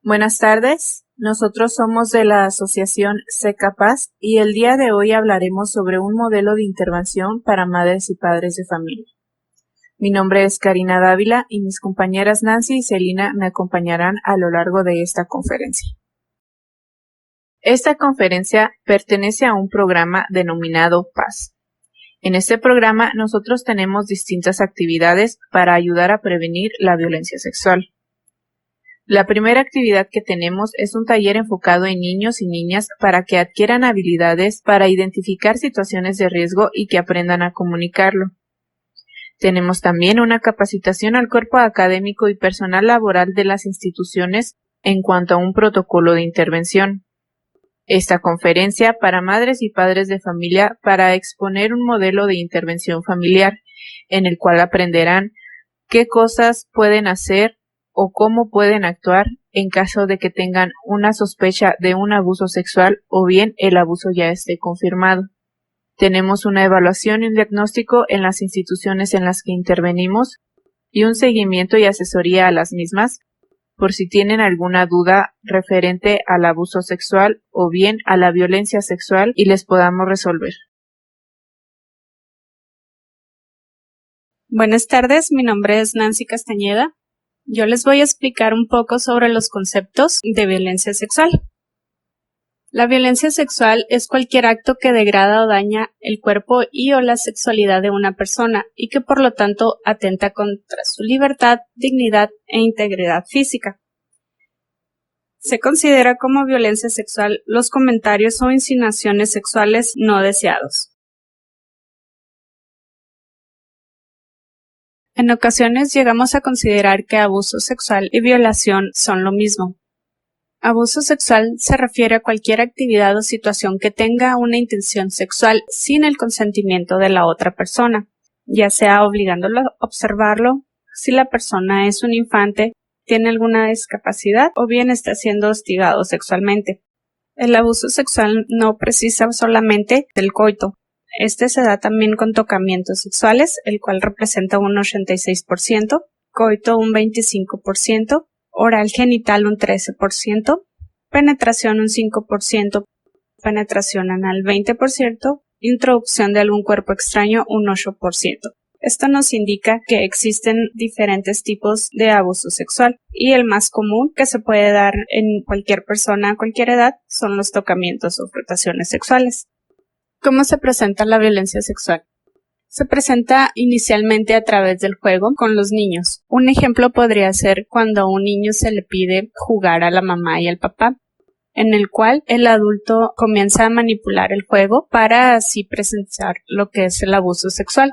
Buenas tardes, nosotros somos de la Asociación Sé Capaz y el día de hoy hablaremos sobre un modelo de intervención para madres y padres de familia. Mi nombre es Karina Dávila y mis compañeras Nancy y Celina me acompañarán a lo largo de esta conferencia. Esta conferencia pertenece a un programa denominado Paz. En este programa nosotros tenemos distintas actividades para ayudar a prevenir la violencia sexual. La primera actividad que tenemos es un taller enfocado en niños y niñas para que adquieran habilidades para identificar situaciones de riesgo y que aprendan a comunicarlo. Tenemos también una capacitación al cuerpo académico y personal laboral de las instituciones en cuanto a un protocolo de intervención. Esta conferencia para madres y padres de familia para exponer un modelo de intervención familiar en el cual aprenderán qué cosas pueden hacer o cómo pueden actuar en caso de que tengan una sospecha de un abuso sexual o bien el abuso ya esté confirmado. Tenemos una evaluación y un diagnóstico en las instituciones en las que intervenimos y un seguimiento y asesoría a las mismas por si tienen alguna duda referente al abuso sexual o bien a la violencia sexual y les podamos resolver. Buenas tardes, mi nombre es Nancy Castañeda. Yo les voy a explicar un poco sobre los conceptos de violencia sexual. La violencia sexual es cualquier acto que degrada o daña el cuerpo y o la sexualidad de una persona y que por lo tanto atenta contra su libertad, dignidad e integridad física. Se considera como violencia sexual los comentarios o insinuaciones sexuales no deseados. En ocasiones llegamos a considerar que abuso sexual y violación son lo mismo. Abuso sexual se refiere a cualquier actividad o situación que tenga una intención sexual sin el consentimiento de la otra persona, ya sea obligándolo a observarlo, si la persona es un infante, tiene alguna discapacidad o bien está siendo hostigado sexualmente. El abuso sexual no precisa solamente del coito. Este se da también con tocamientos sexuales, el cual representa un 86%, coito un 25%, oral genital un 13%, penetración un 5%, penetración anal 20%, introducción de algún cuerpo extraño un 8%. Esto nos indica que existen diferentes tipos de abuso sexual y el más común que se puede dar en cualquier persona a cualquier edad son los tocamientos o frotaciones sexuales. ¿Cómo se presenta la violencia sexual? Se presenta inicialmente a través del juego con los niños. Un ejemplo podría ser cuando a un niño se le pide jugar a la mamá y al papá, en el cual el adulto comienza a manipular el juego para así presenciar lo que es el abuso sexual.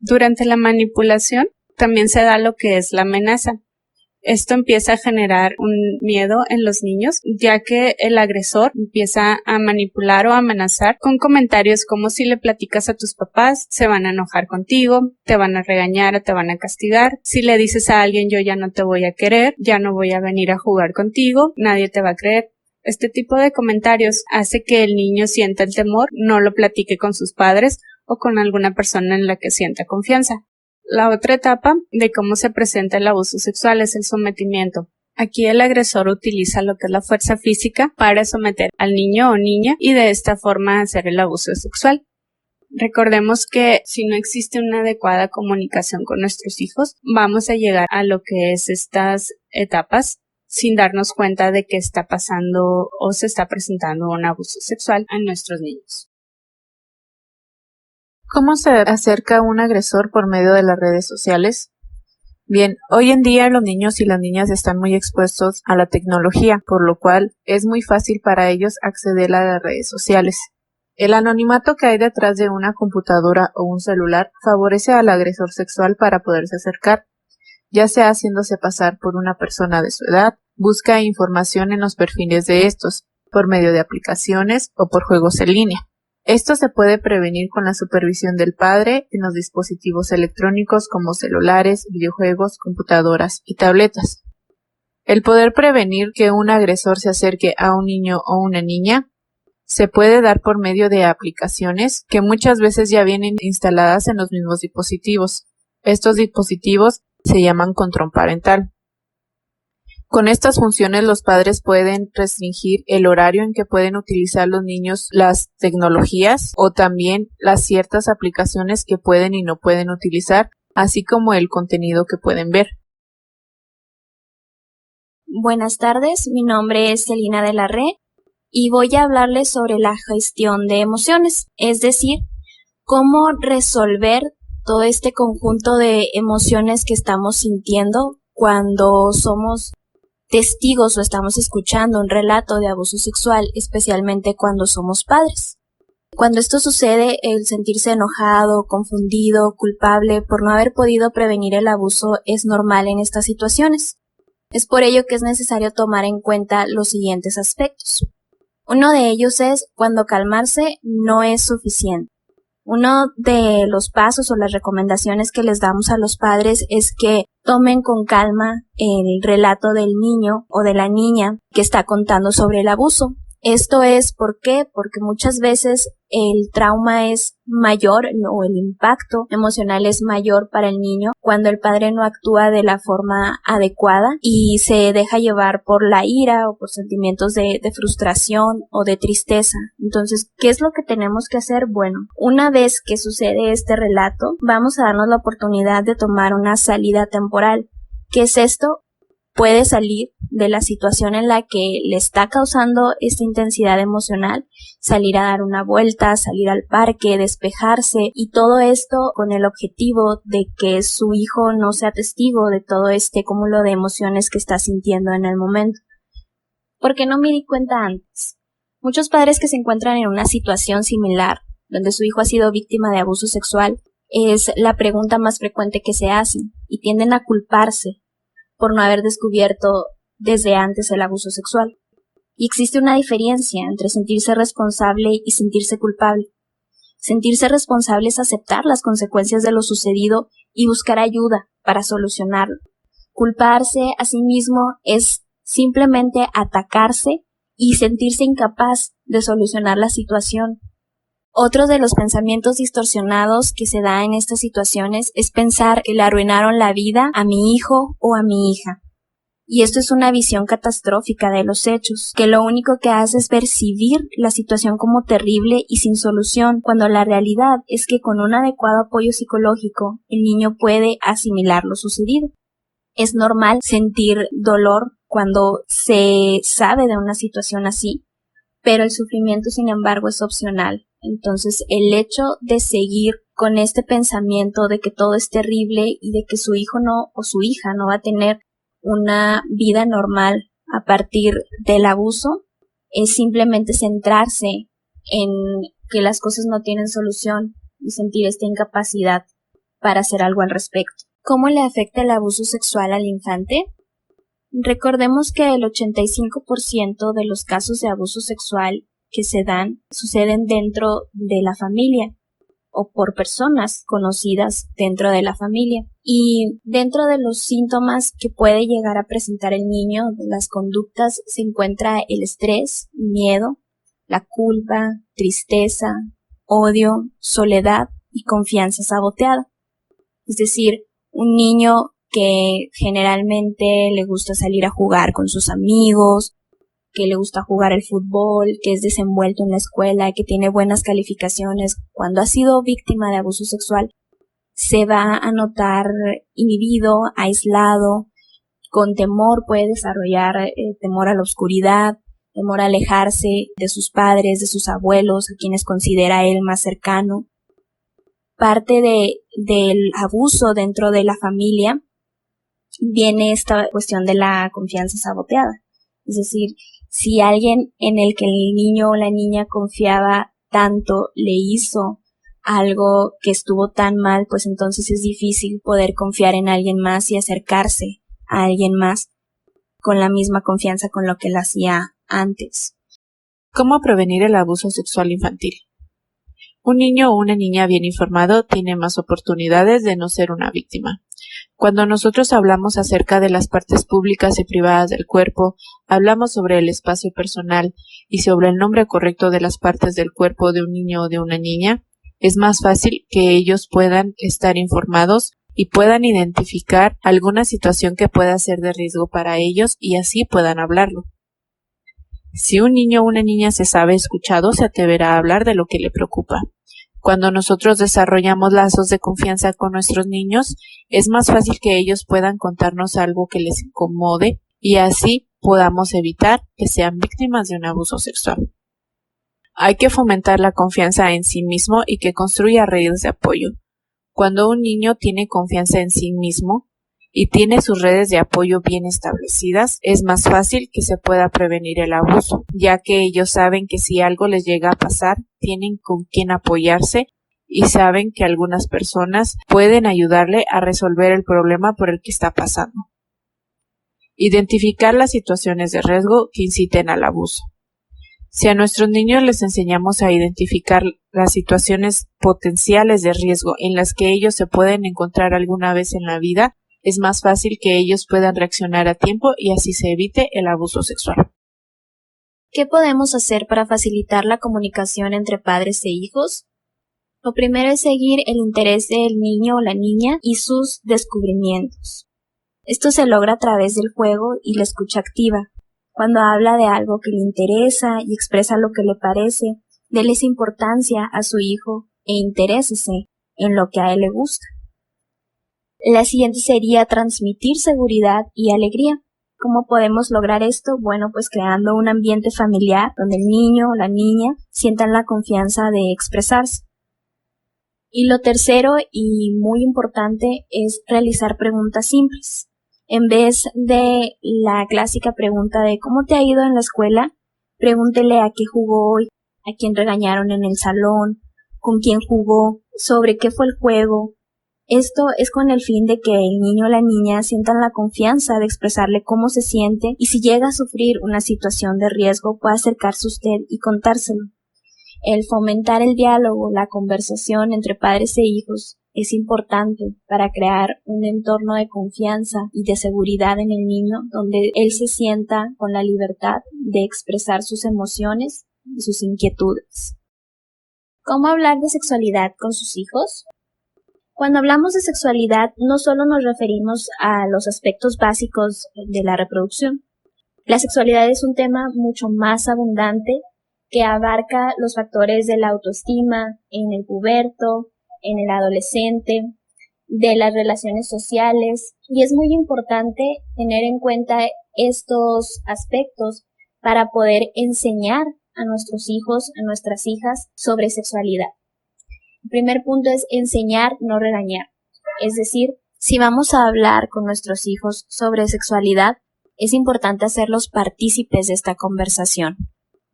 Durante la manipulación también se da lo que es la amenaza. Esto empieza a generar un miedo en los niños, ya que el agresor empieza a manipular o amenazar con comentarios como si le platicas a tus papás, se van a enojar contigo, te van a regañar o te van a castigar. Si le dices a alguien yo ya no te voy a querer, ya no voy a venir a jugar contigo, nadie te va a creer. Este tipo de comentarios hace que el niño sienta el temor, no lo platique con sus padres o con alguna persona en la que sienta confianza. La otra etapa de cómo se presenta el abuso sexual es el sometimiento. Aquí el agresor utiliza lo que es la fuerza física para someter al niño o niña y de esta forma hacer el abuso sexual. Recordemos que si no existe una adecuada comunicación con nuestros hijos, vamos a llegar a lo que es estas etapas sin darnos cuenta de que está pasando o se está presentando un abuso sexual a nuestros niños. ¿Cómo se acerca un agresor por medio de las redes sociales? Bien, hoy en día los niños y las niñas están muy expuestos a la tecnología, por lo cual es muy fácil para ellos acceder a las redes sociales. El anonimato que hay detrás de una computadora o un celular favorece al agresor sexual para poderse acercar, ya sea haciéndose pasar por una persona de su edad, busca información en los perfiles de estos, por medio de aplicaciones o por juegos en línea. Esto se puede prevenir con la supervisión del padre en los dispositivos electrónicos como celulares, videojuegos, computadoras y tabletas. El poder prevenir que un agresor se acerque a un niño o una niña se puede dar por medio de aplicaciones que muchas veces ya vienen instaladas en los mismos dispositivos. Estos dispositivos se llaman control parental. Con estas funciones los padres pueden restringir el horario en que pueden utilizar los niños las tecnologías o también las ciertas aplicaciones que pueden y no pueden utilizar, así como el contenido que pueden ver. Buenas tardes, mi nombre es Celina de la Re y voy a hablarles sobre la gestión de emociones, es decir, cómo resolver todo este conjunto de emociones que estamos sintiendo cuando somos testigos o estamos escuchando un relato de abuso sexual, especialmente cuando somos padres. Cuando esto sucede, el sentirse enojado, confundido, culpable por no haber podido prevenir el abuso es normal en estas situaciones. Es por ello que es necesario tomar en cuenta los siguientes aspectos. Uno de ellos es cuando calmarse no es suficiente. Uno de los pasos o las recomendaciones que les damos a los padres es que tomen con calma el relato del niño o de la niña que está contando sobre el abuso. Esto es ¿por qué? Porque muchas veces el trauma es mayor o el impacto emocional es mayor para el niño cuando el padre no actúa de la forma adecuada y se deja llevar por la ira o por sentimientos de frustración o de tristeza. Entonces, ¿qué es lo que tenemos que hacer? Bueno, una vez que sucede este relato, vamos a darnos la oportunidad de tomar una salida temporal. ¿Qué es esto? Puede salir de la situación en la que le está causando esta intensidad emocional, salir a dar una vuelta, salir al parque, despejarse y todo esto con el objetivo de que su hijo no sea testigo de todo este cúmulo de emociones que está sintiendo en el momento. ¿Por qué no me di cuenta antes? Muchos padres que se encuentran en una situación similar, donde su hijo ha sido víctima de abuso sexual, es la pregunta más frecuente que se hacen y tienden a culparse por no haber descubierto desde antes el abuso sexual. Y existe una diferencia entre sentirse responsable y sentirse culpable. Sentirse responsable es aceptar las consecuencias de lo sucedido y buscar ayuda para solucionarlo. Culparse a sí mismo es simplemente atacarse y sentirse incapaz de solucionar la situación. Otro de los pensamientos distorsionados que se da en estas situaciones es pensar que le arruinaron la vida a mi hijo o a mi hija. Y esto es una visión catastrófica de los hechos, que lo único que hace es percibir la situación como terrible y sin solución, cuando la realidad es que con un adecuado apoyo psicológico el niño puede asimilar lo sucedido. Es normal sentir dolor cuando se sabe de una situación así, pero el sufrimiento, sin embargo, es opcional. Entonces, el hecho de seguir con este pensamiento de que todo es terrible y de que su hijo no o su hija no va a tener una vida normal a partir del abuso es simplemente centrarse en que las cosas no tienen solución y sentir esta incapacidad para hacer algo al respecto. ¿Cómo le afecta el abuso sexual al infante? Recordemos que el 85% de los casos de abuso sexual que se dan suceden dentro de la familia o por personas conocidas dentro de la familia. Y dentro de los síntomas que puede llegar a presentar el niño, de las conductas, se encuentra el estrés, miedo, la culpa, tristeza, odio, soledad y confianza saboteada. Es decir, un niño que generalmente le gusta salir a jugar con sus amigos, que le gusta jugar el fútbol, que es desenvuelto en la escuela, que tiene buenas calificaciones, cuando ha sido víctima de abuso sexual, se va a notar inhibido, aislado, con temor, puede desarrollar temor a la oscuridad, temor a alejarse de sus padres, de sus abuelos, a quienes considera él más cercano. Parte del abuso dentro de la familia viene esta cuestión de la confianza saboteada. Es decir, si alguien en el que el niño o la niña confiaba tanto le hizo algo que estuvo tan mal, pues entonces es difícil poder confiar en alguien más y acercarse a alguien más con la misma confianza con lo que él hacía antes. ¿Cómo prevenir el abuso sexual infantil? Un niño o una niña bien informado tiene más oportunidades de no ser una víctima. Cuando nosotros hablamos acerca de las partes públicas y privadas del cuerpo, hablamos sobre el espacio personal y sobre el nombre correcto de las partes del cuerpo de un niño o de una niña, es más fácil que ellos puedan estar informados y puedan identificar alguna situación que pueda ser de riesgo para ellos y así puedan hablarlo. Si un niño o una niña se sabe escuchado, se atreverá a hablar de lo que le preocupa. Cuando nosotros desarrollamos lazos de confianza con nuestros niños, es más fácil que ellos puedan contarnos algo que les incomode y así podamos evitar que sean víctimas de un abuso sexual. Hay que fomentar la confianza en sí mismo y que construya redes de apoyo. Cuando un niño tiene confianza en sí mismo y tiene sus redes de apoyo bien establecidas, es más fácil que se pueda prevenir el abuso, ya que ellos saben que si algo les llega a pasar, tienen con quién apoyarse y saben que algunas personas pueden ayudarle a resolver el problema por el que está pasando. Identificar las situaciones de riesgo que inciten al abuso. Si a nuestros niños les enseñamos a identificar las situaciones potenciales de riesgo en las que ellos se pueden encontrar alguna vez en la vida, es más fácil que ellos puedan reaccionar a tiempo y así se evite el abuso sexual. ¿Qué podemos hacer para facilitar la comunicación entre padres e hijos? Lo primero es seguir el interés del niño o la niña y sus descubrimientos. Esto se logra a través del juego y la escucha activa. Cuando habla de algo que le interesa y expresa lo que le parece, déles importancia a su hijo e interésese en lo que a él le gusta. La siguiente sería transmitir seguridad y alegría. ¿Cómo podemos lograr esto? Bueno, pues creando un ambiente familiar donde el niño o la niña sientan la confianza de expresarse. Y lo tercero y muy importante es realizar preguntas simples. En vez de la clásica pregunta de ¿cómo te ha ido en la escuela?, pregúntele a qué jugó hoy, a quién regañaron en el salón, con quién jugó, sobre qué fue el juego. Esto es con el fin de que el niño o la niña sientan la confianza de expresarle cómo se siente y si llega a sufrir una situación de riesgo pueda acercarse a usted y contárselo. El fomentar el diálogo, la conversación entre padres e hijos es importante para crear un entorno de confianza y de seguridad en el niño donde él se sienta con la libertad de expresar sus emociones y sus inquietudes. ¿Cómo hablar de sexualidad con sus hijos? Cuando hablamos de sexualidad no solo nos referimos a los aspectos básicos de la reproducción. La sexualidad es un tema mucho más abundante que abarca los factores de la autoestima en el puberto, en el adolescente, de las relaciones sociales, y es muy importante tener en cuenta estos aspectos para poder enseñar a nuestros hijos, a nuestras hijas sobre sexualidad. El primer punto es enseñar, no regañar. Es decir, si vamos a hablar con nuestros hijos sobre sexualidad, es importante hacerlos partícipes de esta conversación.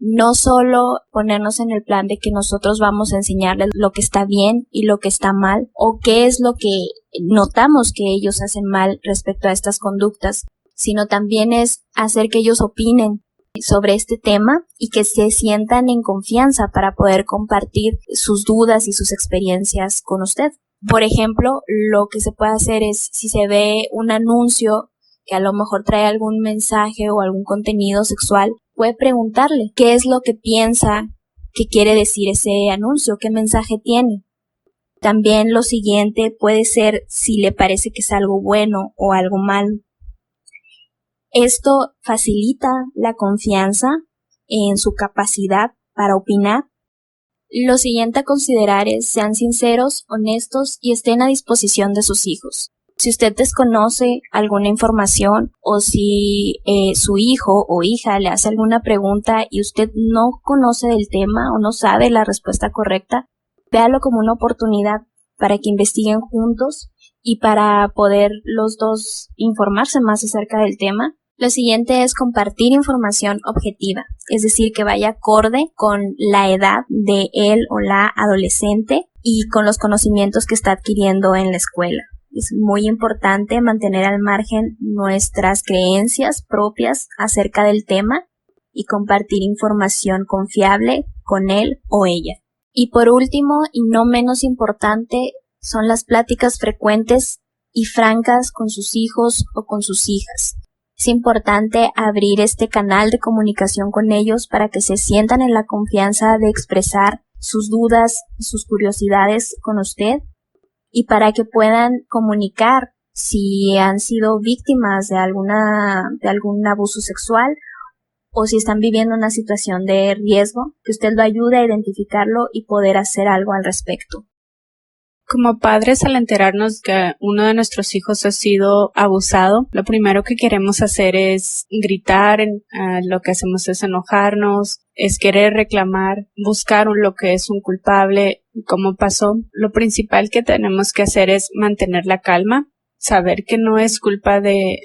No solo ponernos en el plan de que nosotros vamos a enseñarles lo que está bien y lo que está mal, o qué es lo que notamos que ellos hacen mal respecto a estas conductas, sino también es hacer que ellos opinen sobre este tema y que se sientan en confianza para poder compartir sus dudas y sus experiencias con usted. Por ejemplo, lo que se puede hacer es, si se ve un anuncio que a lo mejor trae algún mensaje o algún contenido sexual, puede preguntarle qué es lo que piensa que quiere decir ese anuncio, qué mensaje tiene. También lo siguiente puede ser si le parece que es algo bueno o algo malo. Esto facilita la confianza en su capacidad para opinar. Lo siguiente a considerar es sean sinceros, honestos y estén a disposición de sus hijos. Si usted desconoce alguna información o si su hijo o hija le hace alguna pregunta y usted no conoce del tema o no sabe la respuesta correcta, véalo como una oportunidad para que investiguen juntos y para poder los dos informarse más acerca del tema. Lo siguiente es compartir información objetiva, es decir, que vaya acorde con la edad de él o la adolescente y con los conocimientos que está adquiriendo en la escuela. Es muy importante mantener al margen nuestras creencias propias acerca del tema y compartir información confiable con él o ella. Y por último, y no menos importante, son las pláticas frecuentes y francas con sus hijos o con sus hijas. Es importante abrir este canal de comunicación con ellos para que se sientan en la confianza de expresar sus dudas, sus curiosidades con usted y para que puedan comunicar si han sido víctimas de algún abuso sexual o si están viviendo una situación de riesgo, que usted lo ayude a identificarlo y poder hacer algo al respecto. Como padres, al enterarnos que uno de nuestros hijos ha sido abusado, lo primero que queremos hacer es gritar, lo que hacemos es enojarnos, es querer reclamar, buscar lo que es un culpable, cómo pasó. Lo principal que tenemos que hacer es mantener la calma, saber que no es culpa de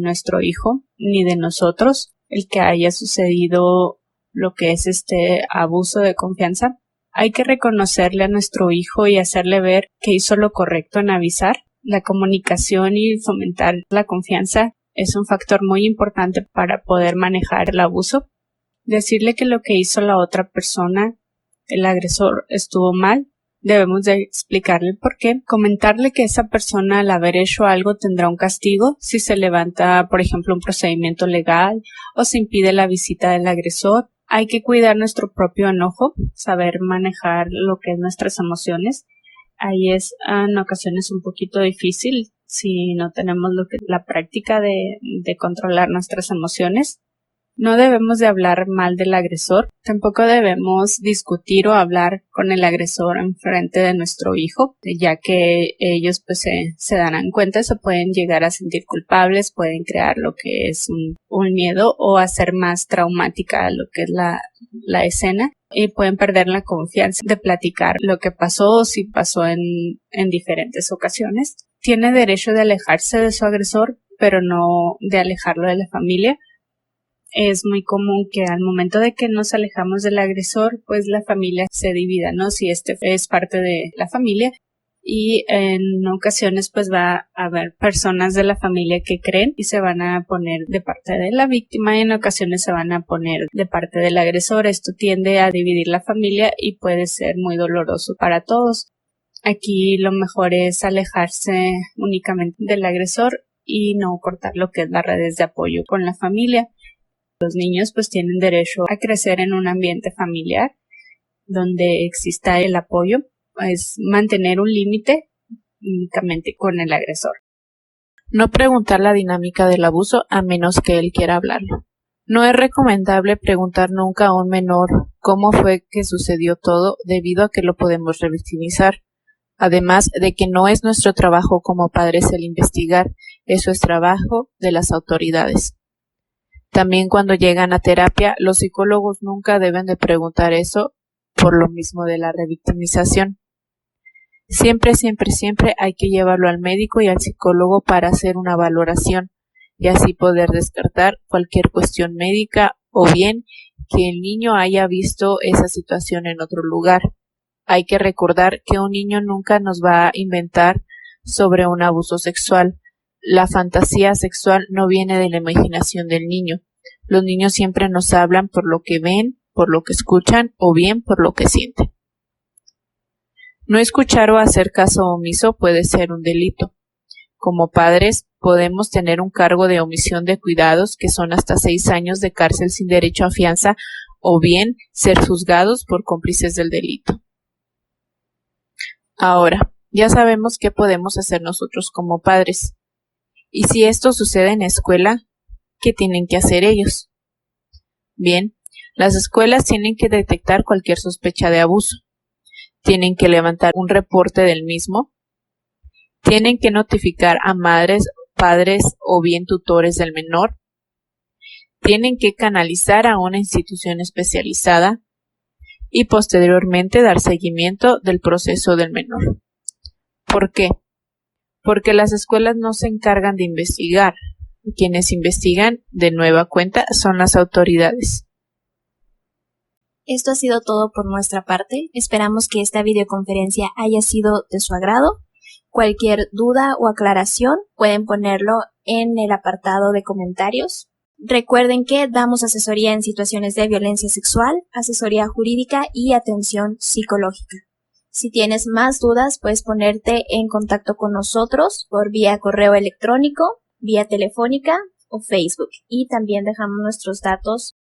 nuestro hijo ni de nosotros el que haya sucedido lo que es este abuso de confianza. Hay que reconocerle a nuestro hijo y hacerle ver que hizo lo correcto en avisar. La comunicación y fomentar la confianza es un factor muy importante para poder manejar el abuso. Decirle que lo que hizo la otra persona, el agresor, estuvo mal. Debemos de explicarle por qué. Comentarle que esa persona al haber hecho algo tendrá un castigo si se levanta, por ejemplo, un procedimiento legal o se impide la visita del agresor. Hay que cuidar nuestro propio enojo, saber manejar lo que es nuestras emociones. Ahí es en ocasiones un poquito difícil si no tenemos la práctica de controlar nuestras emociones. No debemos de hablar mal del agresor, tampoco debemos discutir o hablar con el agresor en frente de nuestro hijo, ya que ellos pues se darán cuenta, se pueden llegar a sentir culpables, pueden crear lo que es un miedo o hacer más traumática lo que es la escena y pueden perder la confianza de platicar lo que pasó o si pasó en diferentes ocasiones. Tiene derecho de alejarse de su agresor, pero no de alejarlo de la familia. Es muy común que al momento de que nos alejamos del agresor, pues la familia se divida, ¿no? Si este es parte de la familia y en ocasiones pues va a haber personas de la familia que creen y se van a poner de parte de la víctima y en ocasiones se van a poner de parte del agresor. Esto tiende a dividir la familia y puede ser muy doloroso para todos. Aquí lo mejor es alejarse únicamente del agresor y no cortar lo que es las redes de apoyo con la familia. Los niños pues tienen derecho a crecer en un ambiente familiar donde exista el apoyo, pues mantener un límite únicamente con el agresor. No preguntar la dinámica del abuso a menos que él quiera hablarlo. No es recomendable preguntar nunca a un menor cómo fue que sucedió todo debido a que lo podemos revictimizar. Además de que no es nuestro trabajo como padres el investigar, eso es trabajo de las autoridades. También cuando llegan a terapia, los psicólogos nunca deben de preguntar eso por lo mismo de la revictimización. Siempre hay que llevarlo al médico y al psicólogo para hacer una valoración y así poder descartar cualquier cuestión médica o bien que el niño haya visto esa situación en otro lugar. Hay que recordar que un niño nunca nos va a inventar sobre un abuso sexual. La fantasía sexual no viene de la imaginación del niño. Los niños siempre nos hablan por lo que ven, por lo que escuchan o bien por lo que sienten. No escuchar o hacer caso omiso puede ser un delito. Como padres, podemos tener un cargo de omisión de cuidados que son hasta 6 años de cárcel sin derecho a fianza o bien ser juzgados por cómplices del delito. Ahora, ya sabemos qué podemos hacer nosotros como padres. Y si esto sucede en la escuela, ¿qué tienen que hacer ellos? Bien, las escuelas tienen que detectar cualquier sospecha de abuso. Tienen que levantar un reporte del mismo. Tienen que notificar a madres, padres o bien tutores del menor. Tienen que canalizar a una institución especializada y posteriormente dar seguimiento del proceso del menor. ¿Por qué? Porque las escuelas no se encargan de investigar. Quienes investigan de nueva cuenta son las autoridades. Esto ha sido todo por nuestra parte. Esperamos que esta videoconferencia haya sido de su agrado. Cualquier duda o aclaración pueden ponerlo en el apartado de comentarios. Recuerden que damos asesoría en situaciones de violencia sexual, asesoría jurídica y atención psicológica. Si tienes más dudas, puedes ponerte en contacto con nosotros por vía correo electrónico, vía telefónica o Facebook. Y también dejamos nuestros datos